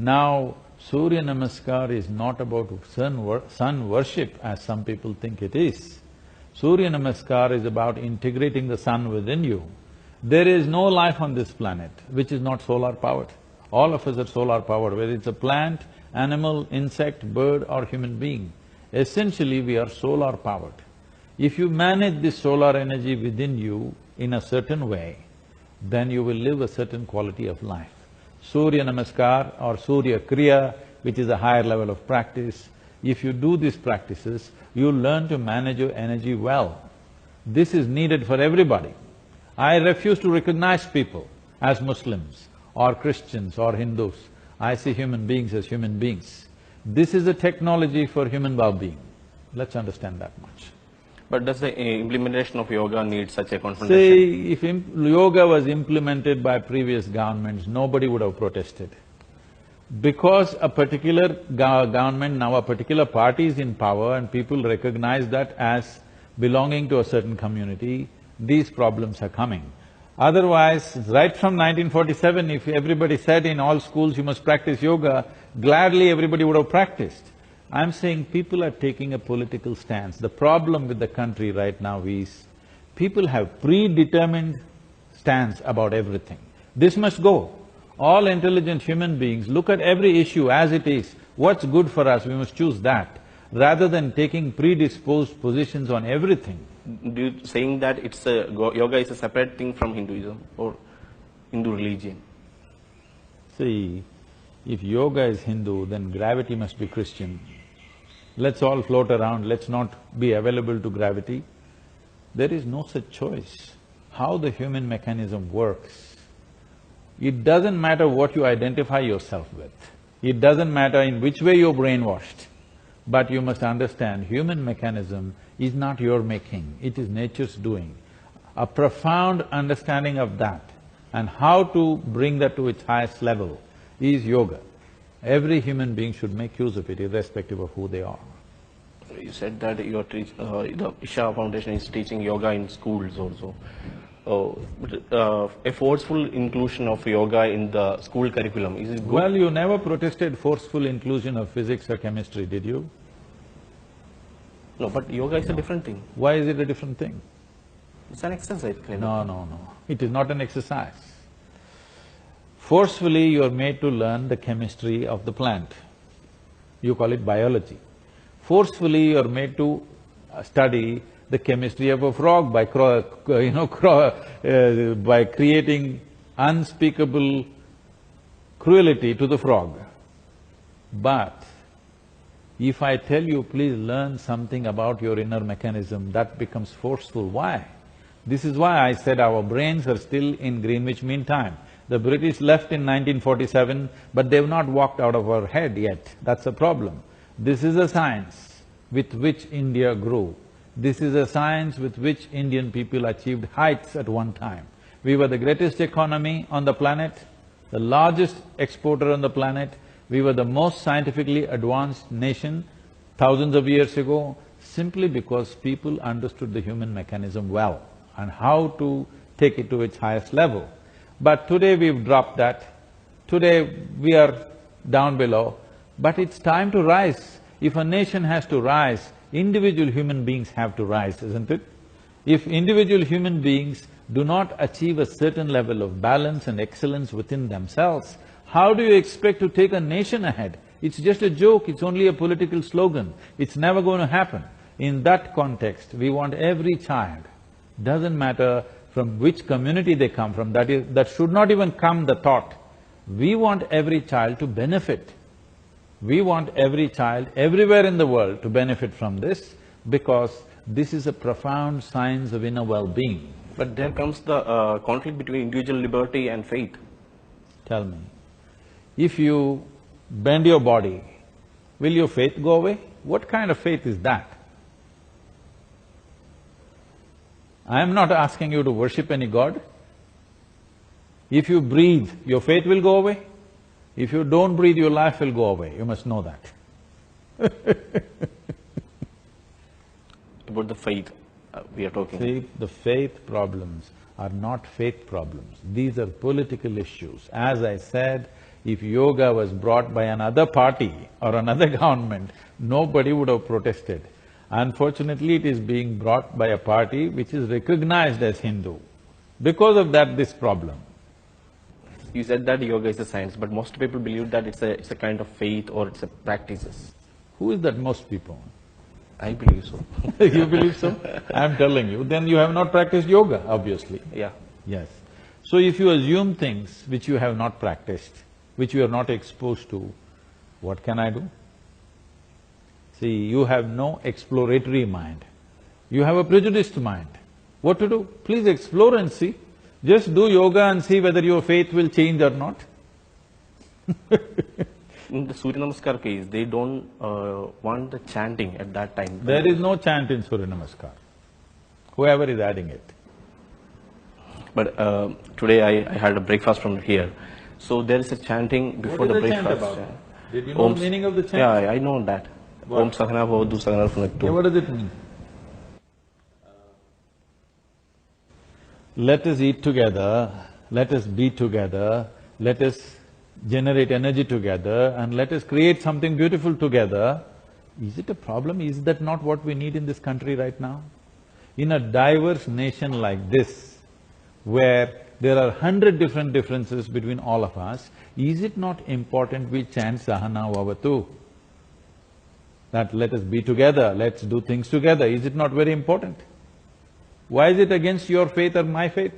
Now, Surya Namaskar is not about sun worship as some people think it is. Surya Namaskar is about integrating the sun within you. There is no life on this planet which is not solar powered. All of us are solar powered, whether it's a plant, animal, insect, bird or human being. Essentially, we are solar powered. If you manage this solar energy within you in a certain way, then you will live a certain quality of life. Surya Namaskar or Surya Kriya, which is a higher level of practice, if you do these practices, you learn to manage your energy well. This is needed for everybody. I refuse to recognize people as Muslims or Christians or Hindus. I see human beings as human beings. This is a technology for human well-being. Let's understand that much. But does the implementation of yoga need such a confrontation? See, if yoga was implemented by previous governments, nobody would have protested. Because a particular government, now a particular party is in power and people recognize that as belonging to a certain community, these problems are coming. Otherwise, right from 1947, if everybody said in all schools you must practice yoga, gladly everybody would have practiced. I'm saying people are taking a political stance. The problem with the country right now is, people have predetermined stance about everything. This must go. All intelligent human beings look at every issue as it is. What's good for us, we must choose that, rather than taking predisposed positions on everything. Do you saying that yoga is a separate thing from Hinduism or Hindu religion? See, if yoga is Hindu, then gravity must be Christian. Let's all float around, let's not be available to gravity. There is no such choice. How the human mechanism works, it doesn't matter what you identify yourself with. It doesn't matter in which way you're brainwashed. But you must understand, human mechanism is not your making, it is nature's doing. A profound understanding of that and how to bring that to its highest level is yoga. Every human being should make use of it, irrespective of who they are. You said that the Isha Foundation is teaching yoga in schools also. A forceful inclusion of yoga in the school curriculum, is it good? Well, you never protested forceful inclusion of physics or chemistry, did you? No, but yoga is a different thing. Why is it a different thing? It's an exercise, kind No, of. no, no. It is not an exercise. Forcefully, you are made to learn the chemistry of the plant. You call it biology. Forcefully, you are made to study the chemistry of a frog by by creating unspeakable cruelty to the frog. But if I tell you, please learn something about your inner mechanism, that becomes forceful. Why? This is why I said our brains are still in Greenwich Mean Time. The British left in 1947, but they've not walked out of our head yet. That's a problem. This is a science with which India grew. This is a science with which Indian people achieved heights at one time. We were the greatest economy on the planet, the largest exporter on the planet. We were the most scientifically advanced nation thousands of years ago, simply because people understood the human mechanism well and how to take it to its highest level. But today we've dropped that. Today we are down below, but it's time to rise. If a nation has to rise, individual human beings have to rise, isn't it? If individual human beings do not achieve a certain level of balance and excellence within themselves, how do you expect to take a nation ahead? It's just a joke, it's only a political slogan, it's never going to happen. In that context, we want every child, doesn't matter from which community they come from, that should not even come the thought. We want every child to benefit. We want every child everywhere in the world to benefit from this, because this is a profound science of inner well-being. But there comes the conflict between individual liberty and faith. Tell me, if you bend your body, will your faith go away? What kind of faith is that? I am not asking you to worship any god. If you breathe, your faith will go away. If you don't breathe, your life will go away. You must know that. About the faith we are talking. See, the faith problems are not faith problems. These are political issues. As I said, If yoga was brought by another party or another government, nobody would have protested. Unfortunately, it is being brought by a party which is recognized as Hindu. Because of that, this problem. You said that yoga is a science, but most people believe that it's a kind of faith or it's a practices. Who is that most people? I believe so. You believe so? I'm telling you, then you have not practiced yoga, obviously. Yeah. Yes. So if you assume things which you have not practiced, which you are not exposed to, what can I do? See, you have no exploratory mind. You have a prejudiced mind. What to do? Please explore and see. Just do yoga and see whether your faith will change or not. In the Surya Namaskar case, they don't want the chanting at that time. There is no chant in Surya Namaskar, whoever is adding it. But today I had a breakfast from here. So there is a chanting before the breakfast. What is the chant about? Did you know the meaning of the chant? Yeah, I know that. What? Om Sahana Bhavatu Sahana Bhunaktu. Yeah, what does it mean? Let us eat together, let us be together, let us generate energy together, and let us create something beautiful together. Is it a problem? Is that not what we need in this country right now? In a diverse nation like this, where there are 100 different differences between all of us, is it not important we chant Sahana Bhavatu? That let us be together, let's do things together, is it not very important? Why is it against your faith or my faith?